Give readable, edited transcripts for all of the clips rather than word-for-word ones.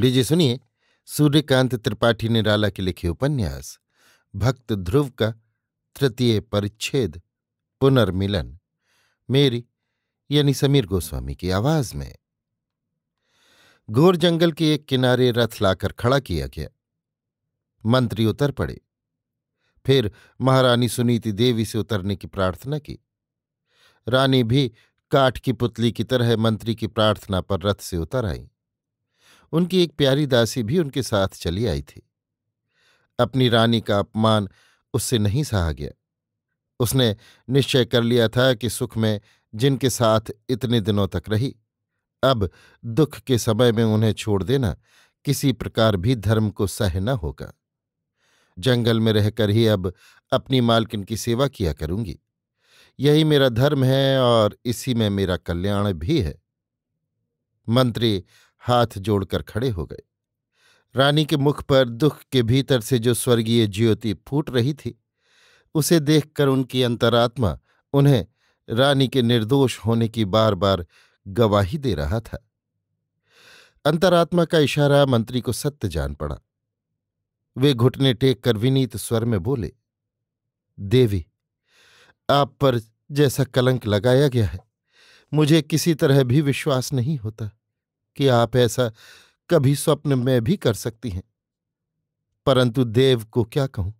लीजिए सुनिए। सूर्यकांत त्रिपाठी निराला के लिखे उपन्यास भक्त ध्रुव का तृतीय परिच्छेद पुनर्मिलन, मेरी यानी समीर गोस्वामी की आवाज में। घोर जंगल के एक किनारे रथ लाकर खड़ा किया गया। मंत्री उतर पड़े। फिर महारानी सुनीति देवी से उतरने की प्रार्थना की। रानी भी काठ की पुतली की तरह मंत्री की प्रार्थना पर रथ से उतर आई। उनकी एक प्यारी दासी भी उनके साथ चली आई थी। अपनी रानी का अपमान उससे नहीं सहा गया। उसने निश्चय कर लिया था कि सुख में जिनके साथ इतने दिनों तक रही, अब दुख के समय में उन्हें छोड़ देना किसी प्रकार भी धर्म को सह न होगा। जंगल में रहकर ही अब अपनी मालकिन की सेवा किया करूंगी। यही मेरा धर्म है और इसी में मेरा कल्याण भी है। मंत्री हाथ जोड़कर खड़े हो गए। रानी के मुख पर दुख के भीतर से जो स्वर्गीय ज्योति फूट रही थी, उसे देखकर उनकी अंतरात्मा उन्हें रानी के निर्दोष होने की बार बार गवाही दे रहा था। अंतरात्मा का इशारा मंत्री को सत्य जान पड़ा। वे घुटने टेक कर विनीत स्वर में बोले, देवी, आप पर जैसा कलंक लगाया गया है, मुझे किसी तरह भी विश्वास नहीं होता कि आप ऐसा कभी स्वप्न में भी कर सकती हैं। परंतु देव को क्या कहूं,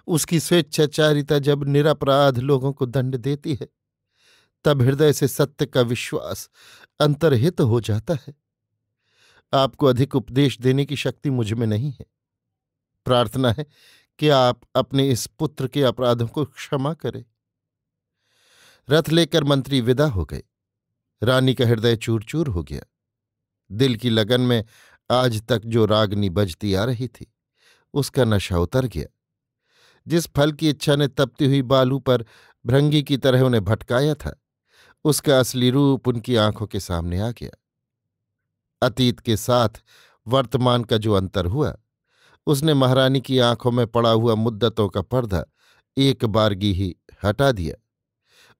उसकी स्वेच्छाचारिता जब निरपराध लोगों को दंड देती है, तब हृदय से सत्य का विश्वास अंतर्हित हो जाता है। आपको अधिक उपदेश देने की शक्ति मुझ में नहीं है। प्रार्थना है कि आप अपने इस पुत्र के अपराधों को क्षमा करें। रथ लेकर मंत्री विदा हो गए। रानी का हृदय चूर चूर हो गया। दिल की लगन में आज तक जो रागनी बजती आ रही थी, उसका नशा उतर गया। जिस फल की इच्छा ने तपती हुई बालू पर भृंगी की तरह उन्हें भटकाया था, उसका असली रूप उनकी आंखों के सामने आ गया। अतीत के साथ वर्तमान का जो अंतर हुआ, उसने महारानी की आंखों में पड़ा हुआ मुद्दतों का पर्दा एक बारगी ही हटा दिया।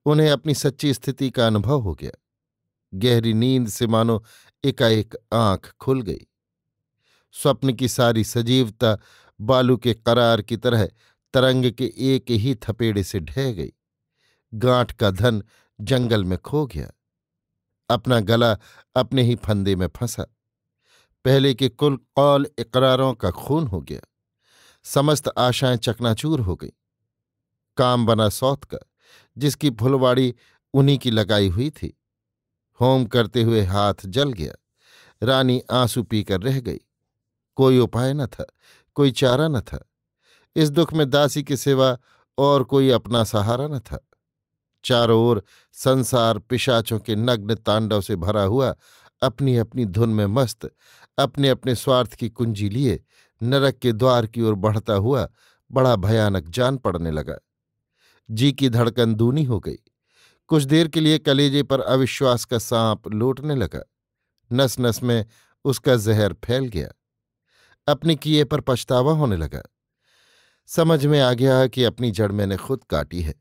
उन्हें अपनी सच्ची स्थिति का अनुभव हो गया। गहरी नींद से मानो एकाएक आंख खुल गई। स्वप्न की सारी सजीवता बालू के करार की तरह तरंग के एक ही थपेड़े से ढह गई। गांठ का धन जंगल में खो गया। अपना गला अपने ही फंदे में फंसा। पहले के कुल कौल इकरारों का खून हो गया। समस्त आशाएं चकनाचूर हो गई। काम बना सौत का, जिसकी फुलवाड़ी उन्हीं की लगाई हुई थी। होम करते हुए हाथ जल गया। रानी आंसू पीकर रह गई। कोई उपाय न था, कोई चारा न था। इस दुख में दासी के सिवा और कोई अपना सहारा न था। चारों ओर संसार पिशाचों के नग्न तांडव से भरा हुआ अपनी अपनी धुन में मस्त, अपने अपने स्वार्थ की कुंजी लिए नरक के द्वार की ओर बढ़ता हुआ बड़ा भयानक जान पड़ने लगा। जी की धड़कन दूनी हो गई। कुछ देर के लिए कलेजे पर अविश्वास का सांप लौटने लगा। नस नस में उसका जहर फैल गया। अपने किए पर पछतावा होने लगा। समझ में आ गया कि अपनी जड़ मैंने खुद काटी है।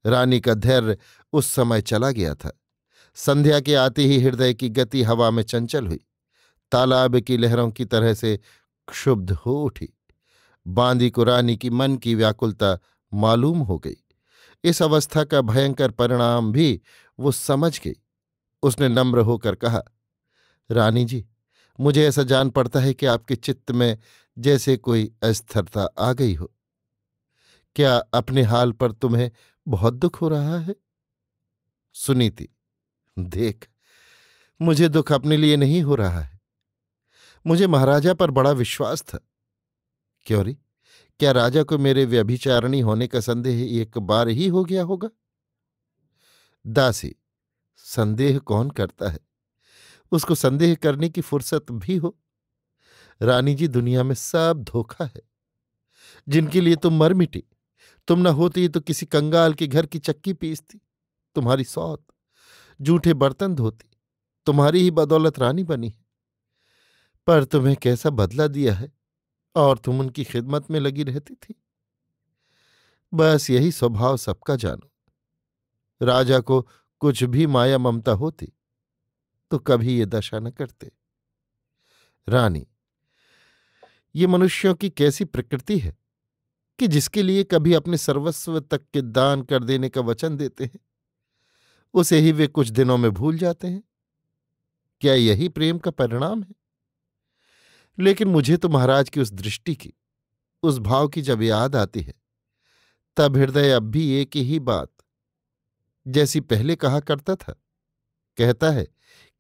रानी का धैर्य उस समय चला गया था। संध्या के आते ही हृदय की गति हवा में चंचल हुई। तालाब की लहरों की तरह से क्षुब्ध हो उठी। बांदी को रानी की मन की व्याकुलता मालूम हो गई। इस अवस्था का भयंकर परिणाम भी वो समझ गई। उसने नम्र होकर कहा, रानी जी, मुझे ऐसा जान पड़ता है कि आपके चित्त में जैसे कोई अस्थिरता आ गई हो। क्या अपने हाल पर तुम्हें बहुत दुख हो रहा है? सुनीति, देख, मुझे दुख अपने लिए नहीं हो रहा है। मुझे महाराजा पर बड़ा विश्वास था। क्यों रे, क्या राजा को मेरे व्यभिचारिणी होने का संदेह एक बार ही हो गया होगा? दासी, संदेह कौन करता है? उसको संदेह करने की फुर्सत भी हो? रानी जी, दुनिया में सब धोखा है। जिनके लिए तुम मर मिटी, तुम न होती तो किसी कंगाल के घर की चक्की पीसती, तुम्हारी सौत, जूठे बर्तन धोती, तुम्हारी ही बदौलत रानी बनी है। पर तुम्हें कैसा बदला दिया है, और तुम उनकी खिदमत में लगी रहती थी। बस यही स्वभाव सबका जानो। राजा को कुछ भी माया ममता होती तो कभी ये दशा न करते। रानी, ये मनुष्यों की कैसी प्रकृति है कि जिसके लिए कभी अपने सर्वस्व तक के दान कर देने का वचन देते हैं, उसे ही वे कुछ दिनों में भूल जाते हैं। क्या यही प्रेम का परिणाम है? लेकिन मुझे तो महाराज की उस दृष्टि की, उस भाव की जब याद आती है, तब हृदय अब भी एक ही बात जैसी पहले कहा करता था, कहता है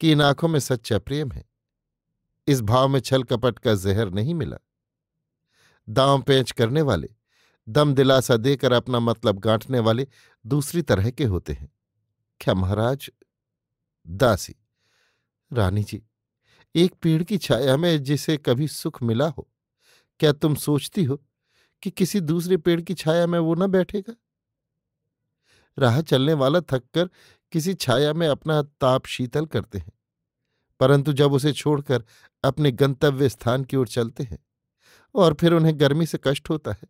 कि इन आंखों में सच्चा प्रेम है। इस भाव में छल कपट का जहर नहीं मिला। दांव पेंच करने वाले, दम दिलासा देकर अपना मतलब गांठने वाले दूसरी तरह के होते हैं। क्या महाराज? दासी, रानी जी, एक पेड़ की छाया में जिसे कभी सुख मिला हो, क्या तुम सोचती हो कि किसी दूसरे पेड़ की छाया में वो न बैठेगा? राह चलने वाला थककर किसी छाया में अपना ताप शीतल करते हैं, परंतु जब उसे छोड़कर अपने गंतव्य स्थान की ओर चलते हैं और फिर उन्हें गर्मी से कष्ट होता है,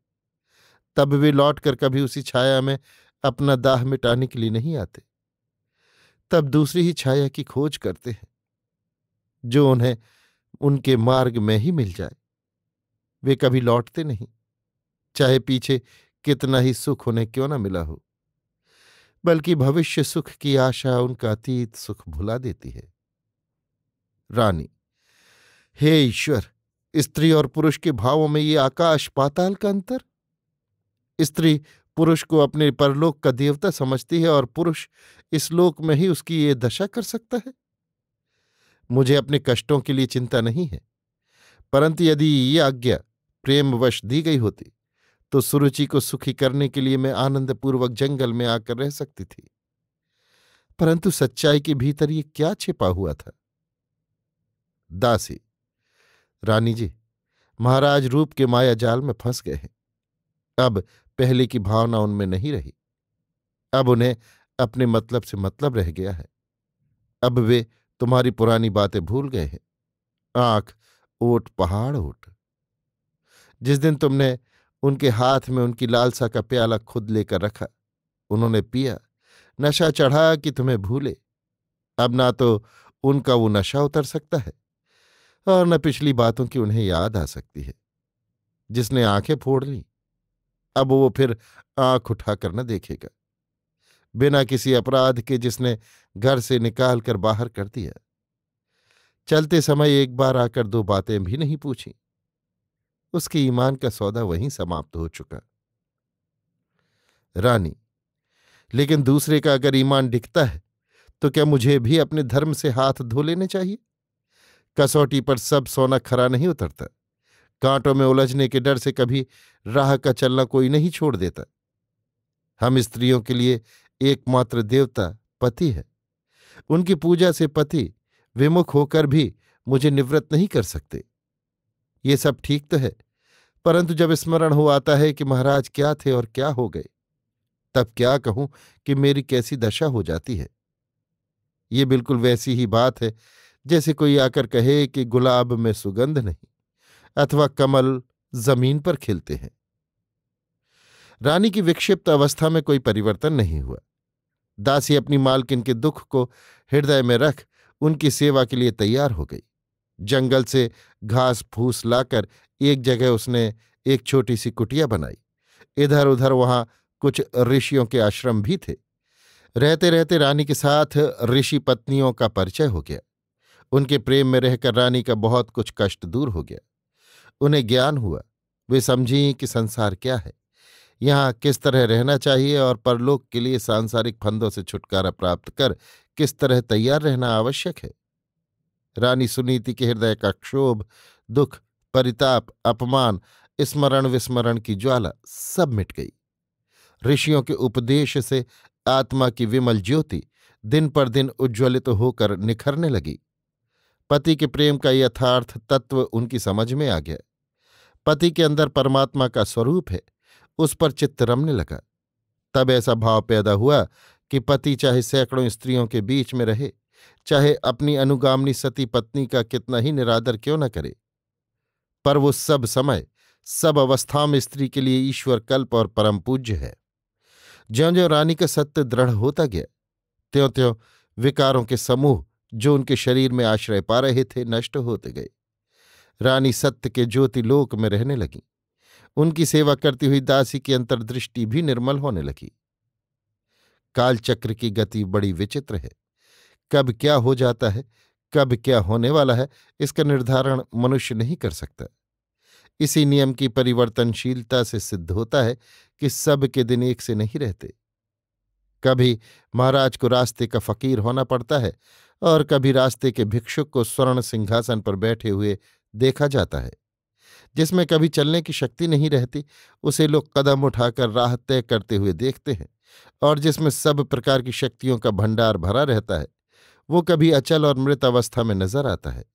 तब वे लौटकर कभी उसी छाया में अपना दाह मिटाने के लिए नहीं आते। तब दूसरी ही छाया की खोज करते हैं जो उन्हें उनके मार्ग में ही मिल जाए। वे कभी लौटते नहीं, चाहे पीछे कितना ही सुख उन्हें क्यों न मिला हो, बल्कि भविष्य सुख की आशा उनका अतीत सुख भुला देती है। रानी, हे ईश्वर, स्त्री और पुरुष के भावों में ये आकाश पाताल का अंतर। स्त्री पुरुष को अपने परलोक का देवता समझती है और पुरुष इस लोक में ही उसकी ये दशा कर सकता है। मुझे अपने कष्टों के लिए चिंता नहीं है, परंतु यदि ये आज्ञा प्रेमवश दी गई होती तो सुरुचि को सुखी करने के लिए मैं आनंदपूर्वक जंगल में आकर रह सकती थी। परंतु सच्चाई के भीतर ये क्या छिपा हुआ था? दासी, रानी जी, महाराज रूप के माया जाल में फंस गए हैं। अब पहले की भावना उनमें नहीं रही। अब उन्हें अपने मतलब से मतलब रह गया है। अब वे तुम्हारी पुरानी बातें भूल गए हैं। आंख ओट पहाड़ ओट। जिस दिन तुमने उनके हाथ में उनकी लालसा का प्याला खुद लेकर रखा, उन्होंने पिया, नशा चढ़ा कि तुम्हें भूले। अब ना तो उनका वो नशा उतर सकता है और न पिछली बातों की उन्हें याद आ सकती है। जिसने आंखें फोड़ ली, अब वो फिर आंख उठाकर न देखेगा। बिना किसी अपराध के जिसने घर से निकाल कर बाहर कर दिया, चलते समय एक बार आकर दो बातें भी नहीं पूछी, उसके ईमान का सौदा वहीं समाप्त हो चुका। रानी, लेकिन दूसरे का अगर ईमान डिगता है तो क्या मुझे भी अपने धर्म से हाथ धो लेने चाहिए? कसौटी पर सब सोना खरा नहीं उतरता। कांटों में उलझने के डर से कभी राह का चलना कोई नहीं छोड़ देता। हम स्त्रियों के लिए एकमात्र देवता पति है। उनकी पूजा से पति विमुख होकर भी मुझे निवृत्त नहीं कर सकते। ये सब ठीक तो है, परंतु जब स्मरण हो आता है कि महाराज क्या थे और क्या हो गए, तब क्या कहूं कि मेरी कैसी दशा हो जाती है। ये बिल्कुल वैसी ही बात है जैसे कोई आकर कहे कि गुलाब में सुगंध नहीं, अथवा कमल जमीन पर खिलते हैं। रानी की विक्षिप्त अवस्था में कोई परिवर्तन नहीं हुआ। दासी अपनी मालकिन के दुख को हृदय में रख उनकी सेवा के लिए तैयार हो गई। जंगल से घास फूस लाकर एक जगह उसने एक छोटी सी कुटिया बनाई। इधर उधर वहां कुछ ऋषियों के आश्रम भी थे। रहते रहते रानी के साथ ऋषि पत्नियों का परिचय हो गया। उनके प्रेम में रहकर रानी का बहुत कुछ कष्ट दूर हो गया। उन्हें ज्ञान हुआ। वे समझी कि संसार क्या है, यहाँ किस तरह रहना चाहिए और परलोक के लिए सांसारिक फंदों से छुटकारा प्राप्त कर किस तरह तैयार रहना आवश्यक है। रानी सुनीति के हृदय का क्षोभ, दुख, परिताप, अपमान, स्मरण विस्मरण की ज्वाला सब मिट गई। ऋषियों के उपदेश से आत्मा की विमल ज्योति दिन पर दिन उज्ज्वलित होकर निखरने लगी। पति के प्रेम का यथार्थ तत्व उनकी समझ में आ गया। पति के अंदर परमात्मा का स्वरूप है, उस पर चित्त रमने लगा। तब ऐसा भाव पैदा हुआ कि पति चाहे सैकड़ों स्त्रियों के बीच में रहे, चाहे अपनी अनुगामिनी सती पत्नी का कितना ही निरादर क्यों न करे, पर वो सब समय सब अवस्थाओं में स्त्री के लिए ईश्वर कल्प और परम पूज्य है। ज्यों-ज्यों रानी का सत्य दृढ़ होता गया, त्यों-त्यों विकारों के समूह जो उनके शरीर में आश्रय पा रहे थे नष्ट होते गए। रानी सत्य के ज्योतिलोक में रहने लगी। उनकी सेवा करती हुई दासी की अंतर्दृष्टि भी निर्मल होने लगी। कालचक्र की गति बड़ी विचित्र है। कब क्या हो जाता है, कब क्या होने वाला है, इसका निर्धारण मनुष्य नहीं कर सकता। इसी नियम की परिवर्तनशीलता से सिद्ध होता है कि सब के दिन एक से नहीं रहते। कभी महाराज को रास्ते का फकीर होना पड़ता है और कभी रास्ते के भिक्षुक को स्वर्ण सिंहासन पर बैठे हुए देखा जाता है। जिसमें कभी चलने की शक्ति नहीं रहती, उसे लोग कदम उठाकर राह तय करते हुए देखते हैं, और जिसमें सब प्रकार की शक्तियों का भंडार भरा रहता है, वो कभी अचल और मृत अवस्था में नजर आता है।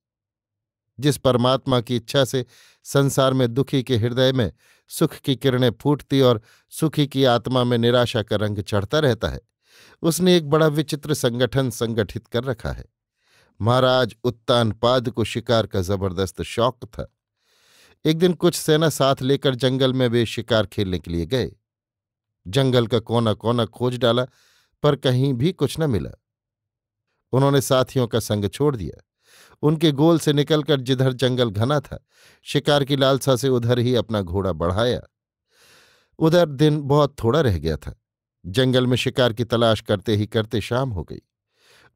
जिस परमात्मा की इच्छा से संसार में दुखी के हृदय में सुख की किरणें फूटती और सुखी की आत्मा में निराशा का रंग चढ़ता रहता है, उसने एक बड़ा विचित्र संगठन संगठित कर रखा है। महाराज उत्तानपाद को शिकार का जबरदस्त शौक था। एक दिन कुछ सेना साथ लेकर जंगल में वे शिकार खेलने के लिए गए। जंगल का कोना कोना खोज डाला, पर कहीं भी कुछ न मिला। उन्होंने साथियों का संग छोड़ दिया। उनके गोल से निकलकर जिधर जंगल घना था, शिकार की लालसा से उधर ही अपना घोड़ा बढ़ाया। उधर दिन बहुत थोड़ा रह गया था। जंगल में शिकार की तलाश करते ही करते शाम हो गई।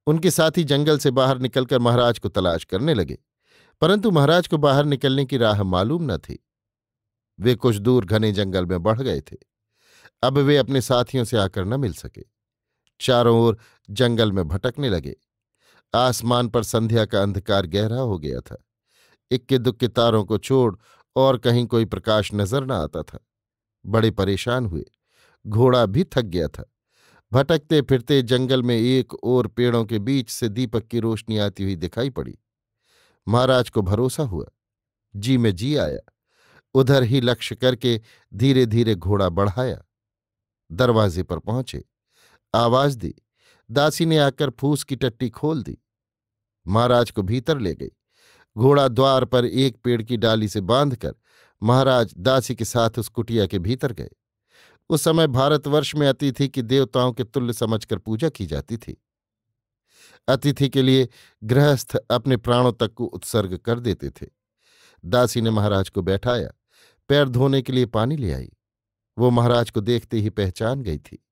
उनके साथी जंगल से बाहर निकलकर महाराज को तलाश करने लगे, परंतु महाराज को बाहर निकलने की राह मालूम न थी। वे कुछ दूर घने जंगल में बढ़ गए थे। अब वे अपने साथियों से आकर न मिल सके। चारों ओर जंगल में भटकने लगे। आसमान पर संध्या का अंधकार गहरा हो गया था। इक्के दुक्के तारों को छोड़ और कहीं कोई प्रकाश नजर न आता था। बड़े परेशान हुए। घोड़ा भी थक गया था। भटकते फिरते जंगल में एक ओर पेड़ों के बीच से दीपक की रोशनी आती हुई दिखाई पड़ी। महाराज को भरोसा हुआ, जी में जी आया। उधर ही लक्ष्य करके धीरे धीरे घोड़ा बढ़ाया। दरवाजे पर पहुंचे। आवाज दी। दासी ने आकर फूस की टट्टी खोल दी। महाराज को भीतर ले गई। घोड़ा द्वार पर एक पेड़ की डाली से बांधकर महाराज दासी के साथ उस कुटिया के भीतर गए। उस समय भारतवर्ष में अतिथि की देवताओं के तुल्य समझकर पूजा की जाती थी। अतिथि के लिए गृहस्थ अपने प्राणों तक को उत्सर्ग कर देते थे। दासी ने महाराज को बैठाया। पैर धोने के लिए पानी ले आई। वो महाराज को देखते ही पहचान गई थी।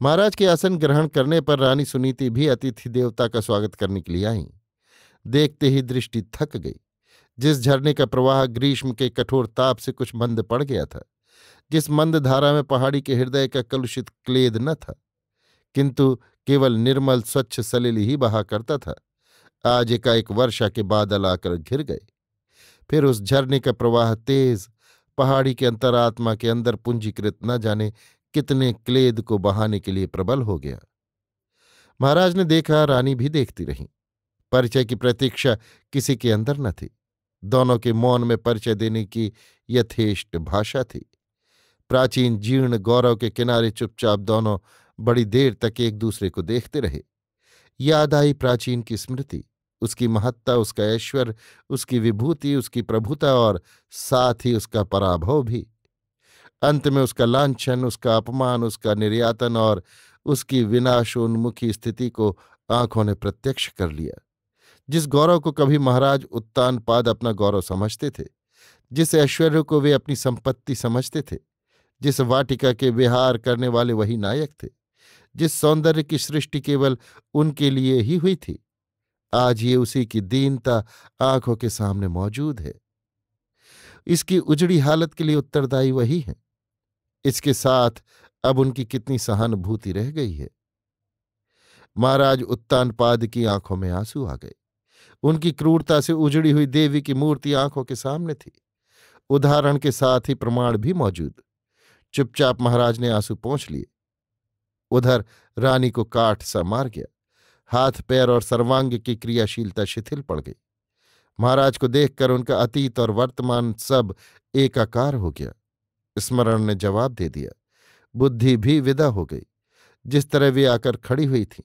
महाराज के आसन ग्रहण करने पर रानी सुनीति भी अतिथि देवता का स्वागत करने के लिए आईं। देखते ही दृष्टि थक गई। जिस झरने का प्रवाह ग्रीष्म के कठोर ताप से कुछ मंद पड़ गया था, जिस मंद धारा में पहाड़ी के हृदय का कलुषित क्लेद न था, किंतु केवल निर्मल स्वच्छ सलिल ही बहा करता था, आज एकाएक वर्षा के बादल आकर घिर गए। फिर उस झरने का प्रवाह तेज पहाड़ी के अंतरात्मा के अंदर पूंजीकृत न जाने कितने क्लेद को बहाने के लिए प्रबल हो गया। महाराज ने देखा, रानी भी देखती रहीं। परिचय की प्रतीक्षा किसी के अंदर न थी। दोनों के मौन में परिचय देने की यथेष्ट भाषा थी। प्राचीन जीर्ण गौरव के किनारे चुपचाप दोनों बड़ी देर तक एक दूसरे को देखते रहे। याद आई प्राचीन की स्मृति, उसकी महत्ता, उसका ऐश्वर्य, उसकी विभूति, उसकी प्रभुता और साथ ही उसका पराभव भी। अंत में उसका लांछन, उसका अपमान, उसका निर्यातन और उसकी विनाशोन्मुखी स्थिति को आंखों ने प्रत्यक्ष कर लिया। जिस गौरव को कभी महाराज उत्तानपाद अपना गौरव समझते थे, जिस ऐश्वर्य को वे अपनी संपत्ति समझते थे, जिस वाटिका के विहार करने वाले वही नायक थे, जिस सौंदर्य की सृष्टि केवल उनके लिए ही हुई थी, आज ये उसी की दीनता आंखों के सामने मौजूद है। इसकी उजड़ी हालत के लिए उत्तरदायी वही है। इसके साथ अब उनकी कितनी सहानुभूति रह गई है। महाराज उत्तानपाद की आंखों में आंसू आ गए। उनकी क्रूरता से उजड़ी हुई देवी की मूर्ति आंखों के सामने थी। उदाहरण के साथ ही प्रमाण भी मौजूद। चुपचाप महाराज ने आंसू पोंछ लिए। उधर रानी को काठ सा मार गया। हाथ पैर और सर्वांग की क्रियाशीलता शिथिल पड़ गई। महाराज को देखकर उनका अतीत और वर्तमान सब एकाकार हो गया। स्मरण ने जवाब दे दिया। बुद्धि भी विदा हो गई। जिस तरह वे आकर खड़ी हुई थी,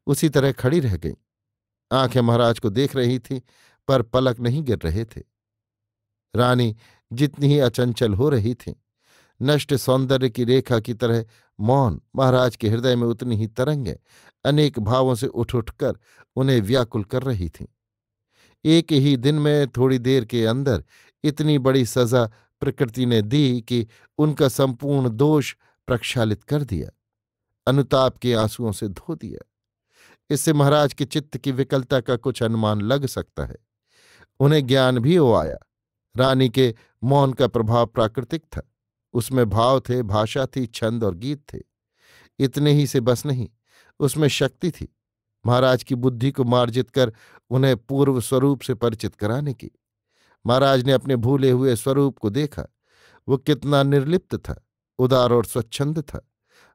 उसी तरह खड़ी रह गई। आंखें महाराज को देख रही थीं, पर पलक नहीं गिर रहे थे। रानी जितनी ही अचंचल हो रही थी, नष्ट सौंदर्य की रेखा की तरह मौन महाराज के हृदय में उतनी ही तरंगें अनेक भावों से उठ उठकर उन्हें व्याकुल कर रही थीं। एक ही दिन में थोड़ी देर के अंदर इतनी बड़ी सजा प्रकृति ने दी कि उनका संपूर्ण दोष प्रक्षालित कर दिया, अनुताप के आंसुओं से धो दिया। इससे महाराज के चित्त की विकलता का कुछ अनुमान लग सकता है। उन्हें ज्ञान भी हो आया। रानी के मौन का प्रभाव प्राकृतिक था, उसमें भाव थे, भाषा थी, छंद और गीत थे। इतने ही से बस नहीं, उसमें शक्ति थी महाराज की बुद्धि को मार्जित कर उन्हें पूर्व स्वरूप से परिचित कराने की। महाराज ने अपने भूले हुए स्वरूप को देखा। वो कितना निर्लिप्त था, उदार और स्वच्छंद था।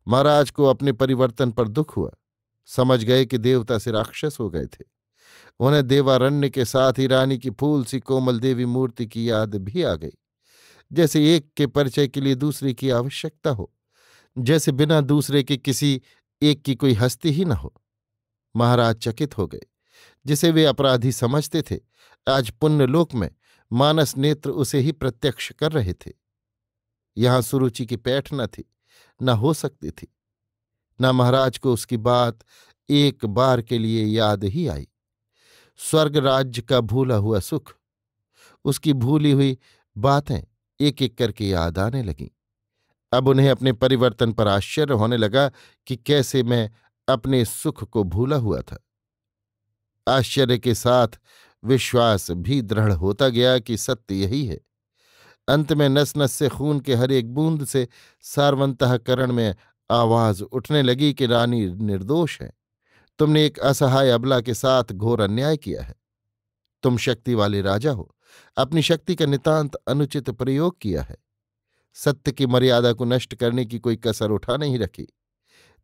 महाराज को अपने परिवर्तन पर दुख हुआ। समझ गए कि देवता से राक्षस हो गए थे। उन्हें देवारण्य के साथ ही रानी की फूल सी कोमल देवी मूर्ति की याद भी आ गई। जैसे एक के परिचय के लिए दूसरे की आवश्यकता हो, जैसे बिना दूसरे के किसी एक की कोई हस्ती ही न हो। महाराज चकित हो गए। जिसे वे अपराधी समझते थे, आज पुण्यलोक में मानस नेत्र उसे ही प्रत्यक्ष कर रहे थे। यहां सुरुचि की पैठ न थी, न हो सकती थी। न महाराज को उसकी बात एक बार के लिए याद ही आई। स्वर्ग राज्य का भूला हुआ सुख, उसकी भूली हुई बातें एक एक करके याद आने लगीं। अब उन्हें अपने परिवर्तन पर आश्चर्य होने लगा कि कैसे मैं अपने सुख को भूला हुआ था। आश्चर्य के साथ विश्वास भी दृढ़ होता गया कि सत्य यही है। अंत में नस नस से खून के हर एक बूंद से सार्वंतःकरण में आवाज उठने लगी कि रानी निर्दोष है। तुमने एक असहाय अबला के साथ घोर अन्याय किया है। तुम शक्ति वाले राजा हो, अपनी शक्ति का नितांत अनुचित प्रयोग किया है। सत्य की मर्यादा को नष्ट करने की कोई कसर उठा नहीं रखी।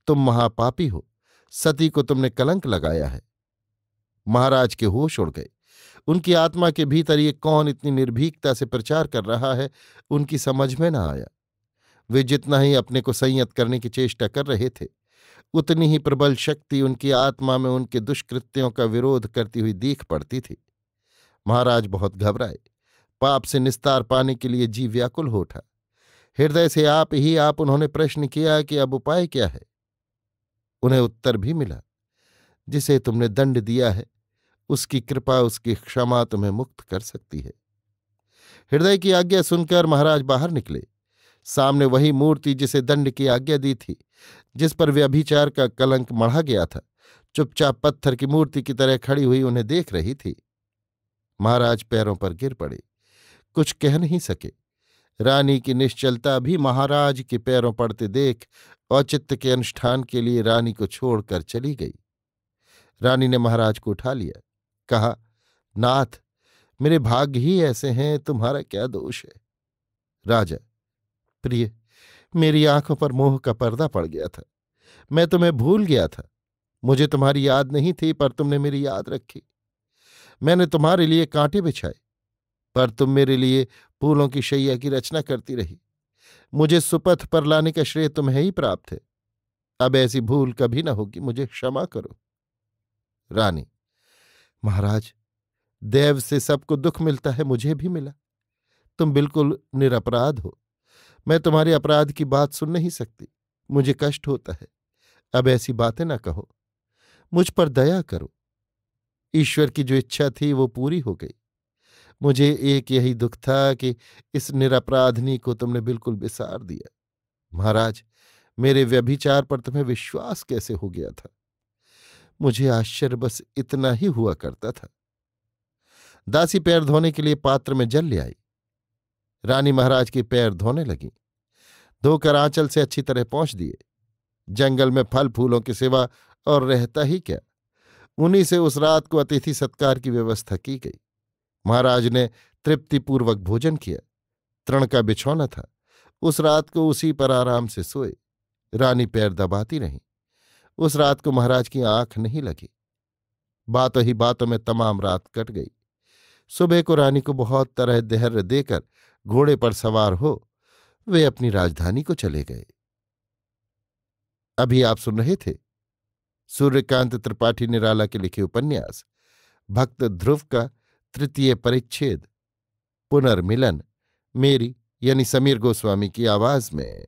तुम महापापी हो, सती को तुमने कलंक लगाया है। महाराज के होश उड़ गए। उनकी आत्मा के भीतर ये कौन इतनी निर्भीकता से प्रचार कर रहा है, उनकी समझ में न आया। वे जितना ही अपने को संयत करने की चेष्टा कर रहे थे, उतनी ही प्रबल शक्ति उनकी आत्मा में उनके दुष्कृत्यों का विरोध करती हुई दीख पड़ती थी। महाराज बहुत घबराए। पाप से निस्तार पाने के लिए जी व्याकुल हो उठा। हृदय से आप उन्होंने प्रश्न किया कि अब उपाय क्या है। उन्हें उत्तर भी मिला, जिसे तुमने दंड दिया है उसकी कृपा, उसकी क्षमा तुम्हें मुक्त कर सकती है। हृदय की आज्ञा सुनकर महाराज बाहर निकले। सामने वही मूर्ति जिसे दंड की आज्ञा दी थी, जिस पर व्यभिचार का कलंक मढ़ा गया था, चुपचाप पत्थर की मूर्ति की तरह खड़ी हुई उन्हें देख रही थी। महाराज पैरों पर गिर पड़े, कुछ कह नहीं सके। रानी की निश्चलता भी महाराज के पैरों पड़ते देख औचित्य के अनुष्ठान के लिए रानी को छोड़कर चली गई। रानी ने महाराज को उठा लिया, कहा, नाथ, मेरे भाग्य ही ऐसे हैं, तुम्हारा क्या दोष है। राजा, प्रिय, मेरी आंखों पर मोह का पर्दा पड़ गया था। मैं तुम्हें भूल गया था। मुझे तुम्हारी याद नहीं थी, पर तुमने मेरी याद रखी। मैंने तुम्हारे लिए कांटे बिछाए, पर तुम मेरे लिए फूलों की शैया की रचना करती रही। मुझे सुपथ पर लाने का श्रेय तुम्हें ही प्राप्त है। अब ऐसी भूल कभी न होगी, मुझे क्षमा करो। रानी, महाराज, देव से सबको दुख मिलता है, मुझे भी मिला। तुम बिल्कुल निरपराध हो। मैं तुम्हारे अपराध की बात सुन नहीं सकती, मुझे कष्ट होता है। अब ऐसी बातें न कहो, मुझ पर दया करो। ईश्वर की जो इच्छा थी वो पूरी हो गई। मुझे एक यही दुख था कि इस निरपराधनी को तुमने बिल्कुल बिसार दिया। महाराज, मेरे व्यभिचार पर तुम्हें विश्वास कैसे हो गया था? मुझे आश्चर्य बस इतना ही हुआ करता था। दासी पैर धोने के लिए पात्र में जल ले आई। रानी महाराज के पैर धोने लगी। धोकर आंचल से अच्छी तरह पोंछ दिए। जंगल में फल फूलों की सिवा और रहता ही क्या। उन्हीं से उस रात को अतिथि सत्कार की व्यवस्था की गई। महाराज ने तृप्तिपूर्वक भोजन किया। तृण का बिछौना था, उस रात को उसी पर आराम से सोए। रानी पैर दबाती रहीं। उस रात को महाराज की आंख नहीं लगी। बातों ही बातों में तमाम रात कट गई। सुबह को रानी को बहुत तरह धैर्य देकर घोड़े पर सवार हो वे अपनी राजधानी को चले गए। अभी आप सुन रहे थे सूर्यकांत त्रिपाठी निराला के लिखे उपन्यास भक्त ध्रुव का तृतीय परिच्छेद पुनर्मिलन, मेरी यानी समीर गोस्वामी की आवाज में।